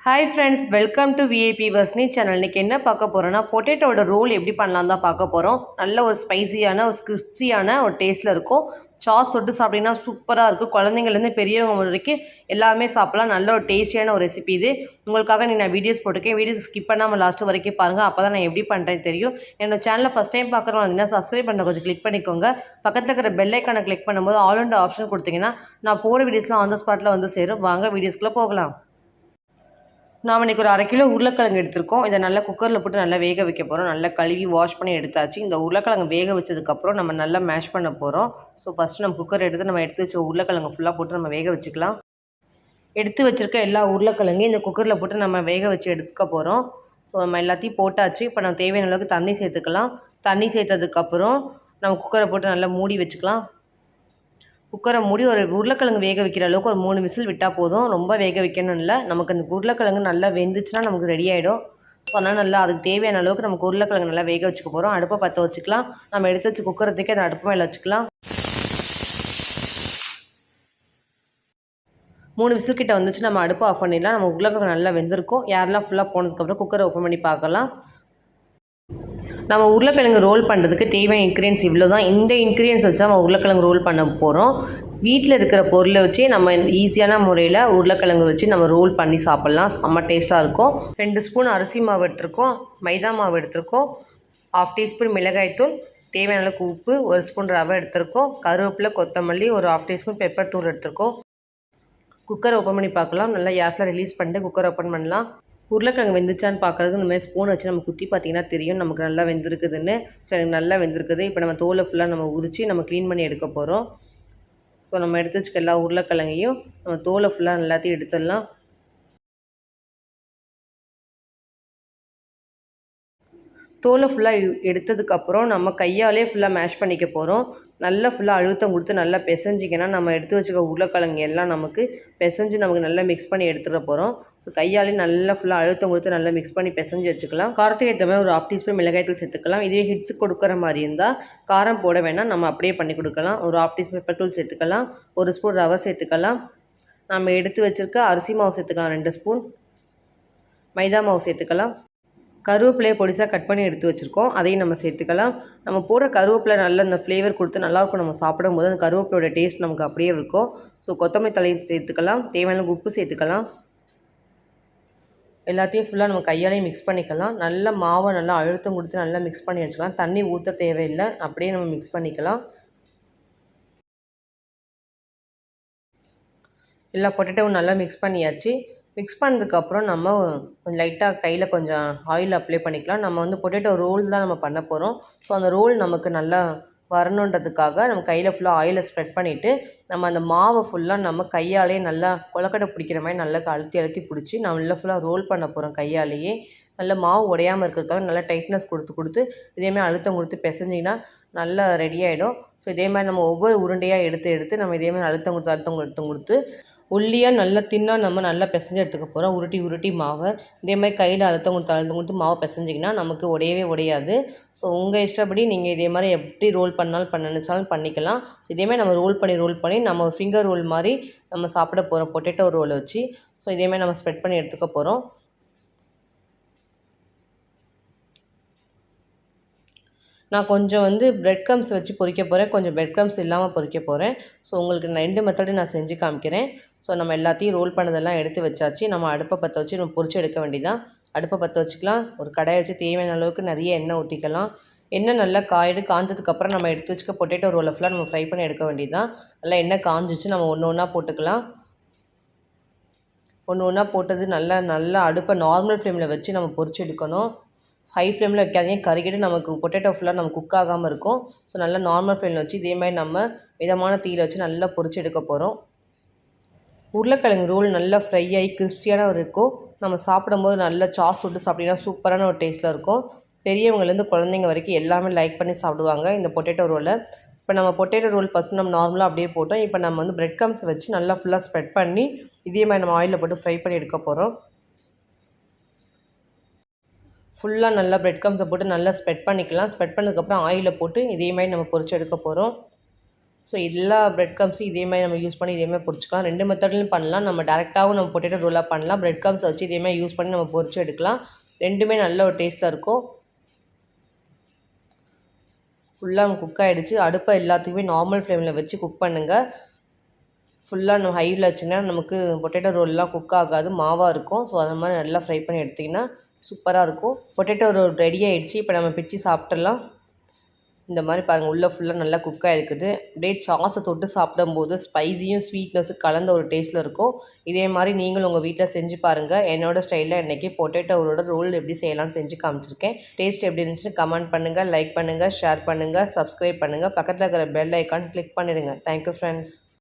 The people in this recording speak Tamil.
Hi friends, welcome to VIP Varshni channel. இன்றைக்கி என்ன பார்க்க போகிறோன்னா, பொட்டேட்டோட ரோல் எப்படி பண்ணலாம் தான் பார்க்க போகிறோம். நல்ல ஒரு ஸ்பைசியான ஒரு கிறிஸ்பியான ஒரு டேஸ்ட்டில் இருக்கும். சாஸ் தொட்டு சாப்பிட்டிங்கன்னா சூப்பராக இருக்கும். குழந்தைங்கள்லேருந்து பெரியவங்க வரைக்கும் எல்லாமே சாப்பிட்லாம். நல்ல ஒரு டேஸ்டியான ஒரு ரெசிபி இது. உங்களுக்காக நான் வீடியோஸ் போட்டிருக்கேன். வீடியோஸ் ஸ்கிப் பண்ணாமல் லாஸ்ட்டு வரைக்கும் பாருங்கள். அப்போ தான் நான் எப்படி பண்ணுறேன்னு தெரியும். என்னோட சேனலை ஃபஸ்ட் டைம் பார்க்குறோம் அப்படின்னா சப்ஸ்கிரைப் பண்ண கொஞ்சம் கிளிக் பண்ணிக்கோங்க. பக்கத்தில் இருக்கிற பெல் ஐக்கானை கிளிக் பண்ணும்போது ஆல் அண்ட் ஆப்ஷன் கொடுத்தீங்கன்னா நான் போகிற வீடியோஸ்லாம் ஆன் த ஸ்பாட்டில் வந்து சேரும். வாங்க வீடியோஸ்க்குள்ளே போகலாம். நாம் இன்றைக்கி ஒரு 1/2 கிலோ உருளைக்கிழங்கு எடுத்திருக்கோம். இதை நல்லா குக்கரில் போட்டு நல்லா வேக வைக்க போகிறோம். நல்லா கழுவி வாஷ் பண்ணி எடுத்தாச்சு. இந்த உருளைக்கிழங்கு வேக வச்சதுக்கப்புறம் நம்ம நல்லா மேஷ் பண்ண போகிறோம். ஸோ ஃபஸ்ட்டு நம்ம குக்கர் எடுத்து நம்ம எடுத்து வச்ச உருளைக்கிழங்கு ஃபுல்லாக போட்டு நம்ம வேக வச்சுக்கலாம். எடுத்து வச்சுருக்க எல்லா உருளைக்கிழங்கையும் இந்த குக்கரில் போட்டு நம்ம வேக வச்சு எடுத்துக்க போகிறோம். ஸோ நம்ம எல்லாத்தையும் போட்டாச்சு. இப்போ நம்ம தேவையான அளவுக்கு தண்ணி சேர்த்துக்கலாம். தண்ணி சேர்த்ததுக்கப்புறம் நம்ம குக்கரை போட்டு நல்லா மூடி வச்சுக்கலாம். குக்கரை மூடி ஒரு உருளைக்கிழங்கு வேக வைக்கிற அளவுக்கு ஒரு 3 விசில் விட்டால் போதும். ரொம்ப வேக வைக்கணும் இல்லை. நமக்கு அந்த உருளைக்கிழங்கு நல்லா வெந்துச்சுன்னா நமக்கு ரெடி ஆகிடும். ஸோ அதனால் நல்லா அதுக்கு தேவையான அளவுக்கு நமக்கு உருளைக்கிழங்கு நல்லா வேக வச்சுக்க போகிறோம். அடுப்பை பற்ற வச்சுக்கலாம். நம்ம எடுத்து வச்சு குக்கரத்துக்கு அதை அடுப்பு மேலே வச்சுக்கலாம். 3 விசில் கிட்ட வந்துச்சு. நம்ம அடுப்பை ஆஃப் பண்ணிடலாம். நம்ம உருளைக்கிழங்கு நல்லா வெந்திருக்கும். யாரெல்லாம் ஃபுல்லாக போனதுக்கப்புறம் குக்கரை ஓப்பன் பண்ணி பார்க்கலாம். நம்ம உருளைக்கிழங்கு ரோல் பண்ணுறதுக்கு தேவையான இன்க்ரீடியன்ஸ் இவ்வளோ தான். இந்த இன்க்ரீடியன்ஸ் வச்சா நம்ம உருளைக்கிழங்கு ரோல் பண்ண போகிறோம். வீட்டில் இருக்கிற பொருளை வச்சு நம்ம ஈஸியான முறையில் உருளைக்கிழங்கு வச்சு நம்ம ரோல் பண்ணி சாப்பிட்லாம். செம்ம டேஸ்ட்டாக இருக்கும். 2 ஸ்பூன் அரிசி மாவு எடுத்திருக்கோம். மைதா மாவு எடுத்திருக்கோம். 1/2 டீஸ்பூன் மிளகாய்த்தூள், தேவையான அளவுக்கு உப்பு, 1 ஸ்பூன் ரவை எடுத்திருக்கோம். கருவேப்பிலை, கொத்தமல்லி, ஒரு 1/2 டீஸ்பூன் பெப்பர் தூள் எடுத்திருக்கோம். குக்கரை ஓப்பன் பண்ணி பார்க்கலாம். நல்லா ஏர்ஃப்ளை ரிலீஸ் பண்ணிட்டு குக்கரை ஓப்பன் பண்ணலாம். உருளைக்கிழங்கு வெந்துச்சான்னு பார்க்குறதுக்கு இந்த மாதிரி ஸ்பூன் வச்சு நம்ம குத்தி பார்த்திங்கன்னா தெரியும் நமக்கு நல்லா வெந்திருக்குதுன்னு. ஸோ எனக்கு நல்லா வெந்திருக்குது. இப்போ நம்ம தோலை ஃபுல்லாக நம்ம உரித்து நம்ம க்ளீன் பண்ணி எடுக்க போகிறோம். ஸோ நம்ம எடுத்து வச்சுக்க எல்லா உருளைக்கிழங்கையும் நம்ம தோலை ஃபுல்லாக எல்லாத்தையும் எடுத்துடலாம். தோலை ஃபுல்லாக எடுத்ததுக்கப்புறம் நம்ம கையாலே ஃபுல்லாக மேஷ் பண்ணிக்க போகிறோம். நல்லா ஃபுல்லாக அழுத்தம் கொடுத்து நல்லா பிசைஞ்சிங்கன்னா நம்ம எடுத்து வச்சுக்க உருளைக்கிழங்கு எல்லாம் நமக்கு பிசைஞ்சு நமக்கு நல்லா மிக்ஸ் பண்ணி எடுத்துகிட போகிறோம். ஸோ கையாலே நல்லா ஃபுல்லாக அழுத்தம் கொடுத்து நல்லா மிக்ஸ் பண்ணி பிசைஞ்சு வச்சுக்கலாம். காரத்துக்கு ஏற்ற மாதிரி ஒரு 1/2 டீஸ்பூன் மிளகாய்த்தூள் சேர்த்துக்கலாம். இதே ஹிட்ஸ் கொடுக்குற மாதிரி இருந்தால் காரம் போட வேணாம், நம்ம அப்படியே பண்ணி கொடுக்கலாம். ஒரு 1/2 டீஸ்பூன் பெப்பர் சேர்த்துக்கலாம். 1 ஸ்பூன் ரவை சேர்த்துக்கலாம். நம்ம எடுத்து வச்சுருக்க அரிசி மாவு சேர்த்துக்கலாம். 2 ஸ்பூன் மைதா மாவு சேர்த்துக்கலாம். கருவேப்பிலையை பொடிசாக கட் பண்ணி எடுத்து வச்சுருக்கோம். அதையும் நம்ம சேர்த்துக்கலாம். நம்ம போடுற கருவேப்பிலை நல்லா அந்த ஃப்ளேவர் கொடுத்து நல்லாயிருக்கும். நம்ம சாப்பிடும்போது அந்த கருவேப்பிலையோட டேஸ்ட் நமக்கு அப்படியே இருக்கும். ஸோ கொத்தமல்லி தலையும் சேர்த்துக்கலாம். தேவையான உப்பு சேர்த்துக்கலாம். எல்லாத்தையும் ஃபுல்லாக நம்ம கையாலேயும் மிக்ஸ் பண்ணிக்கலாம். நல்லா மாவை நல்லா அழுத்தம் கொடுத்து நல்லா மிக்ஸ் பண்ணி வச்சுக்கலாம். தண்ணி ஊற்ற தேவையில்லை, அப்படியே நம்ம மிக்ஸ் பண்ணிக்கலாம். எல்லா பொட்டேட்டோவும் நல்லா மிக்ஸ் பண்ணியாச்சு. மிக்ஸ் பண்ணதுக்கப்புறம் நம்ம கொஞ்சம் லைட்டாக கையில் கொஞ்சம் ஆயில் அப்ளை பண்ணிக்கலாம். நம்ம வந்து பொட்டேட்டோ ரோல் தான் நம்ம பண்ண போகிறோம். ஸோ அந்த ரோல் நமக்கு நல்லா வரணுன்றதுக்காக நம்ம கையில் ஃபுல்லாக ஆயிலை ஸ்ப்ரெட் பண்ணிவிட்டு நம்ம அந்த மாவை ஃபுல்லாக நம்ம கையாலே நல்லா கொலக்கட்டை பிடிக்கிற மாதிரி நல்லா அழுத்தி அழுத்தி பிடிச்சி நம்ம நல்லா ஃபுல்லாக ரோல் பண்ண போகிறோம். கையாலேயே நல்லா மாவு உடையாமல் இருக்கிறதுக்காக நல்லா டைட்னஸ் கொடுத்து இதேமாதிரி அழுத்தம் கொடுத்து பிசைஞ்சிங்கன்னா நல்லா ரெடி ஆகிடும். ஸோ இதே மாதிரி நம்ம ஒவ்வொரு உருண்டையாக எடுத்து நம்ம இதேமாதிரி அழுத்தம் கொடுத்து ஒல்லியாக நல்லா தின்னாக நம்ம நல்லா பிசைஞ்சு எடுத்துக்க போகிறோம். உருட்டி மாவை இதேமாதிரி கையில் அழுத்தம் கொடுத்து மாவை பிசைஞ்சிங்கன்னா நமக்கு உடையவே உடையாது. ஸோ உங்கள் இஷ்டப்படி நீங்கள் இதே மாதிரி எப்படி ரோல் பண்ணாலும் நினச்சாலும் பண்ணிக்கலாம். ஸோ இதேமாதிரி நம்ம ரோல் பண்ணி நம்ம ஃபிங்கர் ரோல் மாதிரி நம்ம சாப்பிட போகிறோம் பொட்டேட்டோ ரோலை வச்சு. ஸோ இதேமாதிரி நம்ம ஸ்ப்ரெட் பண்ணி எடுத்துக்க போகிறோம். நான் கொஞ்சம் வந்து பிரெட் க்ரம்ஸ் வச்சு பொரிக்க போகிறேன். கொஞ்சம் பிரெட் க்ரம்ஸ் இல்லாமல் பொரிக்க போகிறேன். ஸோ உங்களுக்கு நான் 2 மெத்தடு நான் செஞ்சு காமிக்கிறேன். ஸோ நம்ம எல்லாத்தையும் ரோல் பண்ணதெல்லாம் எடுத்து வச்சாச்சு. நம்ம அடுப்பை பற்ற வச்சு நம்ம பொரிச்சு எடுக்க வேண்டியதான். அடுப்பை பற்ற வச்சுக்கலாம். ஒரு கடாயை வச்சு தேவையான அளவுக்கு நிறைய எண்ணெய் ஊற்றிக்கலாம். எண்ணெய் நல்லா காஞ்சதுக்கப்புறம் நம்ம எடுத்து வச்சுக்க பொட்டேட்டோ ரோலை ஃபுல்லாக நம்ம ஃப்ரை பண்ணி எடுக்க வேண்டியதான். நல்லா எண்ணெய் காஞ்சிச்சு. நம்ம ஒன்று ஒன்றா போட்டுக்கலாம். ஒன்று ஒன்றா போட்டது நல்லா அடுப்பை நார்மல் ஃப்ளேமில் வச்சு நம்ம பொரிச்சு எடுக்கணும். ஹை ஃப்ளேமில் வைக்காதீங்க, கருகிட்டு நமக்கு பொட்டேட்டோ ஃபுல்லாக நமக்கு குக் ஆகாமல் இருக்கும். ஸோ நல்லா நார்மல் ஃப்ளேமில் வச்சு இதேமாதிரி நம்ம மிதமான தீயில் வச்சு நல்லா பொரிச்சு எடுக்க போகிறோம். உருளைக்கிழங்கு ரோல் நல்லா ஃப்ரை ஆகி கிறிஸ்பியான இருக்கும். நம்ம சாப்பிடும்போது நல்லா சாஸ் விட்டு சாப்பிட்டிங்கன்னா சூப்பரான ஒரு டேஸ்ட்டில் இருக்கும். பெரியவங்கலேருந்து குழந்தைங்க வரைக்கும் எல்லாமே லைக் பண்ணி சாப்பிடுவாங்க இந்த பொட்டேட்டோ ரோலை. இப்போ நம்ம பொட்டேட்டோ ரோல் ஃபஸ்ட் நம்ம நார்மலாக அப்படியே போட்டோம். இப்போ நம்ம வந்து பிரெட் க்ரம்ஸ் வச்சு நல்லா ஃபுல்லாக ஸ்ப்ரெட் பண்ணி இதேமாதிரி நம்ம ஆயிலில் போட்டு ஃப்ரை பண்ணி எடுக்க போகிறோம். ஃபுல்லாக நல்லா பிரெட் க்ரம்ஸை போட்டு நல்லா ஸ்ப்ரெட் பண்ணிக்கலாம். ஸ்ப்ரெட் பண்ணதுக்கப்புறம் ஆயிலில் போட்டு இதே மாதிரி நம்ம பொரிச்சு எடுக்க போகிறோம். ஸோ எல்லா பிரெட் க்ரம்ஸும் இதே மாதிரி நம்ம யூஸ் பண்ணி இதே மாதிரி பொரிச்சுக்கலாம். 2 மெத்தட்லையும் பண்ணலாம். நம்ம டேரெக்டாகவும் நம்ம பொட்டேட்டோ ரோலாக பண்ணலாம். பிரெட் க்ரம்ஸை வச்சு இதே மாதிரி யூஸ் பண்ணி நம்ம பொரிச்சு எடுக்கலாம். 2மே நல்ல ஒரு டேஸ்ட்டில் இருக்கும். ஃபுல்லாக குக் ஆகிடுச்சு. அடுப்பை எல்லாத்துக்குமே நார்மல் ஃப்ளேமில் வச்சு குக் பண்ணுங்கள். ஃபுல்லாக நம்ம ஹையில் வச்சிங்கன்னா நமக்கு பொட்டேட்டோ ரோல்லாம் குக் ஆகாது, மாவாக இருக்கும். ஸோ அந்த மாதிரி நல்லா ஃப்ரை பண்ணி எடுத்திங்கன்னா சூப்பராக இருக்கும். பொட்டேட்டோ ரோல் ரெடி ஆகிடுச்சு. இப்போ நம்ம பிச்சு சாப்பிட்றலாம். இந்த மாதிரி பாருங்கள், உள்ளே ஃபுல்லாக நல்லா குக் ஆகிருக்குது. அப்படியே சாஸை தொட்டு சாப்பிடும்போது ஸ்பைஸியும் ஸ்வீட்னஸும் கலந்த ஒரு டேஸ்ட்டில் இருக்கும். இதே மாதிரி நீங்களும் உங்கள் வீட்டில் செஞ்சு பாருங்கள். என்னோடய ஸ்டைலில் இன்றைக்கி பொட்டேட்டோவோட ரோல் எப்படி செய்யலாம்னு செஞ்சு காமிச்சிருக்கேன். டேஸ்ட் எப்படி இருந்துச்சுன்னு கமெண்ட் பண்ணுங்கள், லைக் பண்ணுங்கள், ஷேர் பண்ணுங்கள், சப்ஸ்கிரைப் பண்ணுங்கள். பக்கத்தில் இருக்கிற பெல் ஐக்கான் கிளிக் பண்ணிடுங்க. Thank you friends.